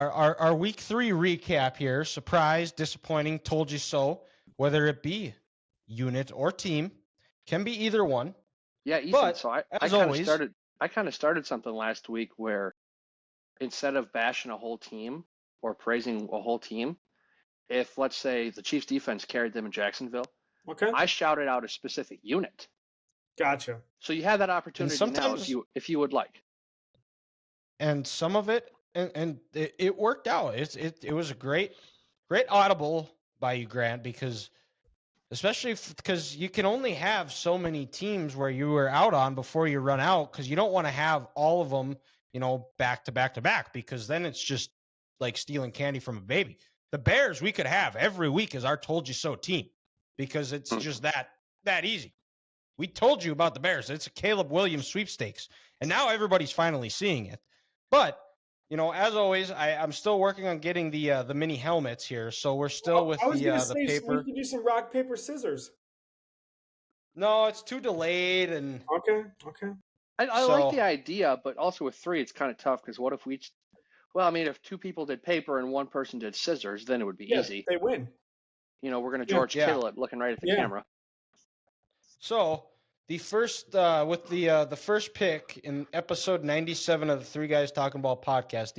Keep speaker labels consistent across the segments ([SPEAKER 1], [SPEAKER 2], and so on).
[SPEAKER 1] our week 3 recap here. Surprise, disappointing, told you so. Whether it be unit or team, can be either one.
[SPEAKER 2] Yeah, Ethan.
[SPEAKER 1] But
[SPEAKER 2] So I
[SPEAKER 1] as
[SPEAKER 2] kind of
[SPEAKER 1] always,
[SPEAKER 2] started. I kind of started something last week where instead of bashing a whole team or praising a whole team, if let's say the Chiefs defense carried them in Jacksonville,
[SPEAKER 3] Okay.
[SPEAKER 2] I shouted out a specific unit.
[SPEAKER 3] Gotcha.
[SPEAKER 2] So you have that
[SPEAKER 1] and
[SPEAKER 2] opportunity now
[SPEAKER 1] sometimes,
[SPEAKER 2] if you would like.
[SPEAKER 1] and some of it, and it worked out. It was a great audible by you, Grant, because especially because you can only have so many teams where you were out on before you run out, because you don't want to have all of them, back to back to back, because then it's just like stealing candy from a baby. The Bears we could have every week as our told you so team, because it's just that easy. We told you about the Bears. It's a Caleb Williams sweepstakes, and now everybody's finally seeing it. But as always, I'm still working on getting the mini helmets here, so we're still with
[SPEAKER 3] I was gonna
[SPEAKER 1] the
[SPEAKER 3] say, so
[SPEAKER 1] paper.
[SPEAKER 3] we can do some rock, paper, scissors.
[SPEAKER 1] No, it's too delayed, and
[SPEAKER 3] Okay.
[SPEAKER 2] I
[SPEAKER 1] So-
[SPEAKER 2] like the idea, but also with 3, it's kind of tough because what if we each? Well, I mean, if 2 people did paper and 1 person did scissors, then it would be
[SPEAKER 3] Yeah,
[SPEAKER 2] easy.
[SPEAKER 3] they win.
[SPEAKER 2] We're gonna
[SPEAKER 3] Yeah.
[SPEAKER 2] George
[SPEAKER 1] Yeah.
[SPEAKER 2] Kittle it, looking right at the
[SPEAKER 3] Yeah.
[SPEAKER 2] camera.
[SPEAKER 1] so the first with the first pick in episode 97 of the Three Guys Talking Ball podcast,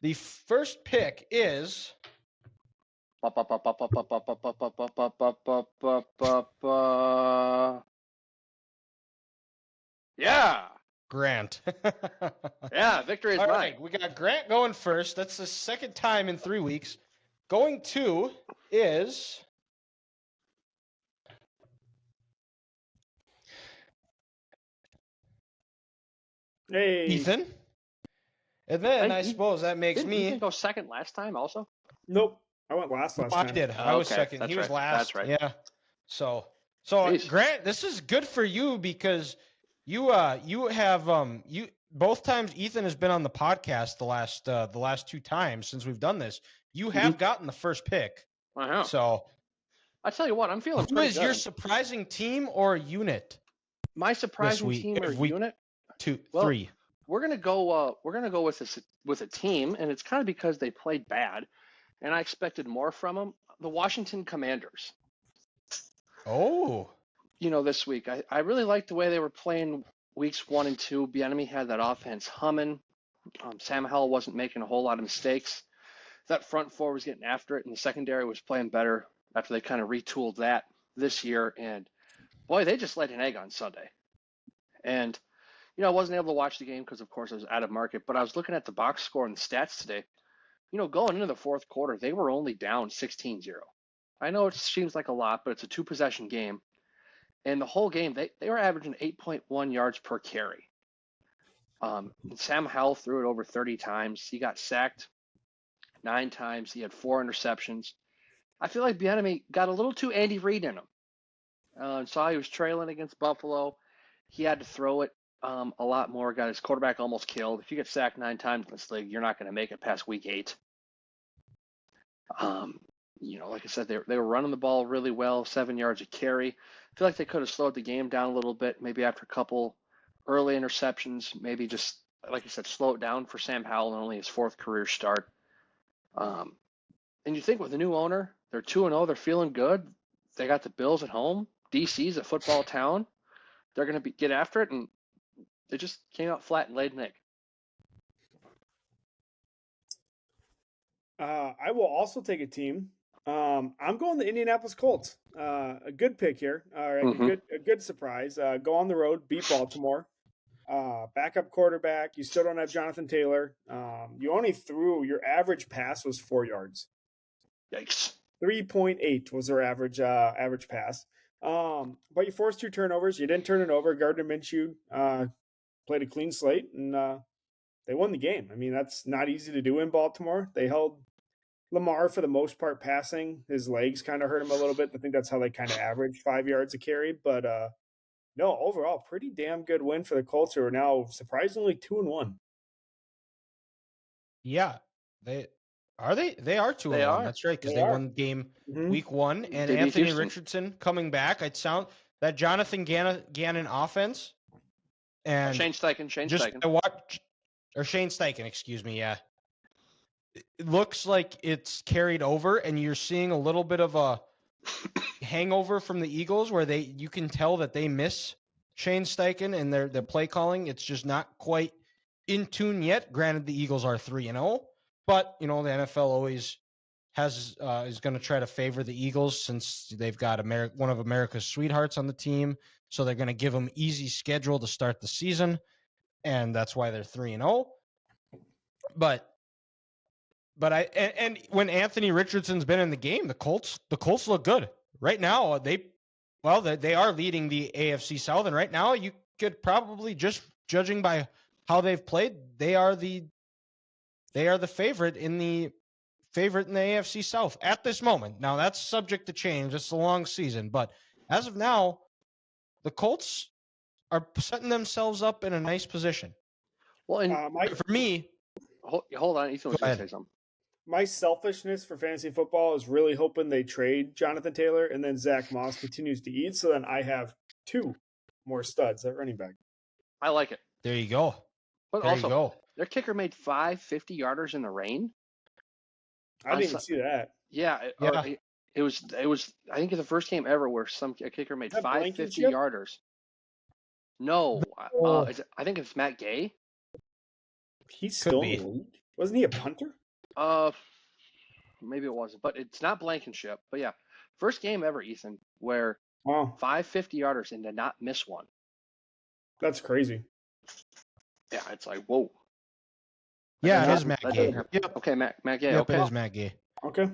[SPEAKER 1] the first pick is
[SPEAKER 2] Yeah,
[SPEAKER 1] Grant.
[SPEAKER 2] yeah, victory is
[SPEAKER 1] All
[SPEAKER 2] mine.
[SPEAKER 1] right, we got Grant going first. That's the second time in 3 weeks. Going to is
[SPEAKER 3] Hey.
[SPEAKER 1] Ethan. And then I
[SPEAKER 2] He-
[SPEAKER 1] suppose that makes
[SPEAKER 2] Didn't
[SPEAKER 1] me.
[SPEAKER 2] Ethan go second last time also?
[SPEAKER 3] Nope. I went last
[SPEAKER 1] I
[SPEAKER 3] time.
[SPEAKER 1] did. I was
[SPEAKER 2] Okay,
[SPEAKER 1] second.
[SPEAKER 2] that's
[SPEAKER 1] He was
[SPEAKER 2] right,
[SPEAKER 1] last.
[SPEAKER 2] that's right.
[SPEAKER 1] Yeah. So
[SPEAKER 2] Jeez.
[SPEAKER 1] Grant, this is good for you because you have you both times Ethan has been on the podcast the last 2 times since we've done this. You have gotten the first pick.
[SPEAKER 2] I know.
[SPEAKER 1] So
[SPEAKER 2] I tell you what, I'm feeling
[SPEAKER 1] who
[SPEAKER 2] pretty
[SPEAKER 1] is
[SPEAKER 2] good.
[SPEAKER 1] your surprising team or unit?
[SPEAKER 2] My surprising
[SPEAKER 1] week-
[SPEAKER 2] team or
[SPEAKER 1] if we-
[SPEAKER 2] unit?
[SPEAKER 1] 2,
[SPEAKER 2] Well,
[SPEAKER 1] 3.
[SPEAKER 2] We're gonna go with a team, and it's kind of because they played bad, and I expected more from them. The Washington Commanders.
[SPEAKER 1] Oh.
[SPEAKER 2] This week I really liked the way they were playing weeks 1 and 2. Bieniemy had that offense humming. Sam Howell wasn't making a whole lot of mistakes. That front four was getting after it, and the secondary was playing better after they kind of retooled that this year. And boy, they just laid an egg on Sunday. And I wasn't able to watch the game because, of course, I was out of market. But I was looking at the box score and the stats today. Going into the fourth quarter, they were only down 16-0. I know it seems like a lot, but it's a 2-possession game. And the whole game, they were averaging 8.1 yards per carry. Sam Howell threw it over 30 times. He got sacked 9 times. He had 4 interceptions. I feel like Bieniemy got a little too Andy Reid in him. Saw he was trailing against Buffalo. He had to throw it a lot more. Got his quarterback almost killed. If you get sacked 9 times in this league, you're not going to make it past week 8. Like I said, they were running the ball really well, 7 yards a carry. I feel like they could have slowed the game down a little bit, maybe after a couple early interceptions, maybe just, like I said, slow it down for Sam Howell and only his 4th career start. And you think with the new owner, they're 2-0, they're feeling good. They got the Bills at home. DC's a football town. They're going to get after it, and they just came out flat and laid an egg.
[SPEAKER 3] I will also take a team. I'm going the Indianapolis Colts. A good pick here. All right, a good surprise. Go on the road, beat Baltimore. Backup quarterback. You still don't have Jonathan Taylor. You only threw, your average pass was 4 yards.
[SPEAKER 2] Yikes.
[SPEAKER 3] 3.8 was their average pass. But you forced 2 turnovers. You didn't turn it over. Gardner Minshew played a clean slate, and they won the game. I mean, that's not easy to do in Baltimore. They held Lamar for the most part passing. His legs kind of hurt him a little bit. I think that's how they kind of averaged 5 yards a carry. But no, overall, pretty damn good win for the Colts, who are now surprisingly 2-1.
[SPEAKER 1] Yeah. They are 2-1. That's right, because they won the game week 1, and
[SPEAKER 2] They beat
[SPEAKER 1] Anthony
[SPEAKER 2] Houston.
[SPEAKER 1] Richardson coming back. I'd sound that Jonathan Gannon offense, and
[SPEAKER 2] Shane Steichen.
[SPEAKER 1] I watched, or Shane Steichen, excuse me. Yeah, looks like it's carried over, and you're seeing a little bit of a hangover from the Eagles, where you can tell that they miss Shane Steichen and their play calling. It's just not quite in tune yet. Granted, the Eagles are 3-0, but the NFL always is going to try to favor the Eagles since they've got one of America's sweethearts on the team. So they're going to give them easy schedule to start the season, and that's why they're 3-0. But when Anthony Richardson's been in the game, the Colts look good right now. They are leading the AFC South, and right now you could probably, just judging by how they've played, they are the favorite in the AFC South at this moment. Now that's subject to change. It's a long season, but as of now, the Colts are setting themselves up in a nice position.
[SPEAKER 2] Well, and
[SPEAKER 1] for me,
[SPEAKER 2] hold on, Ethan was going to say something.
[SPEAKER 3] My selfishness for fantasy football is really hoping they trade Jonathan Taylor and then Zach Moss continues to eat, so then I have 2 more studs at running back.
[SPEAKER 2] I like it.
[SPEAKER 1] There you go.
[SPEAKER 2] But
[SPEAKER 1] there
[SPEAKER 2] also,
[SPEAKER 1] you go.
[SPEAKER 2] Their kicker made 5 50-yarders in the rain.
[SPEAKER 3] I didn't even see that.
[SPEAKER 2] Yeah, it was. I think it's the first game ever where a kicker made 5 50-yarders. No, I think it's Matt Gay.
[SPEAKER 3] He's still in the league. Wasn't he a punter?
[SPEAKER 2] Maybe it wasn't, but it's not Blankenship. But yeah, first game ever, Ethan, where 5 50-yarders and did not miss one.
[SPEAKER 3] That's crazy.
[SPEAKER 2] Yeah, it's like, whoa.
[SPEAKER 1] Yeah, it is Matt Gay.
[SPEAKER 2] Yep. Okay, Matt Gay.
[SPEAKER 1] Yep,
[SPEAKER 2] Okay.
[SPEAKER 1] it is Matt Gay.
[SPEAKER 3] Okay.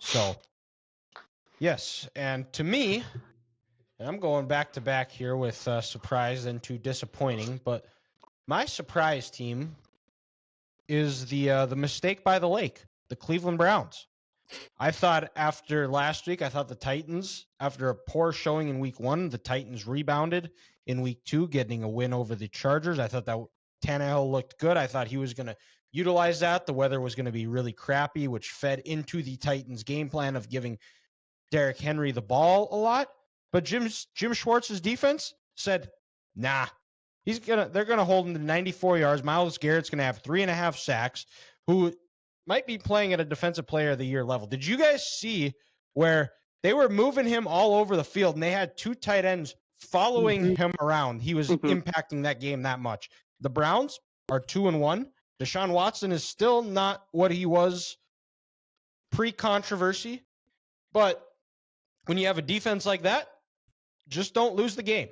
[SPEAKER 1] So, yes, and to me, and I'm going back to back here with surprise and to disappointing, but my surprise team is the mistake by the lake, the Cleveland Browns. I thought after last week, the Titans, after a poor showing in week 1, the Titans rebounded in week 2, getting a win over the Chargers. I thought that Tannehill looked good. I thought he was going to utilize that. The weather was going to be really crappy, which fed into the Titans' game plan of giving Derrick Henry the ball a lot. But Jim Schwartz's defense said, nah, they're going to hold him to 94 yards. Myles Garrett's going to have 3.5 sacks, who might be playing at a defensive player of the year level. Did you guys see where they were moving him all over the field and they had 2 tight ends following him around? He was impacting that game that much. The Browns are 2-1. Deshaun Watson is still not what he was pre-controversy, but when you have a defense like that, just don't lose the game.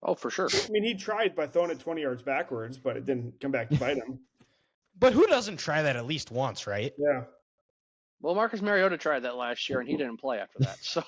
[SPEAKER 2] Oh, for sure.
[SPEAKER 3] I mean, he tried by throwing it 20 yards backwards, but it didn't come back to bite him.
[SPEAKER 1] But who doesn't try that at least once, right?
[SPEAKER 3] Yeah.
[SPEAKER 2] Well, Marcus Mariota tried that last year, and he didn't play after that. So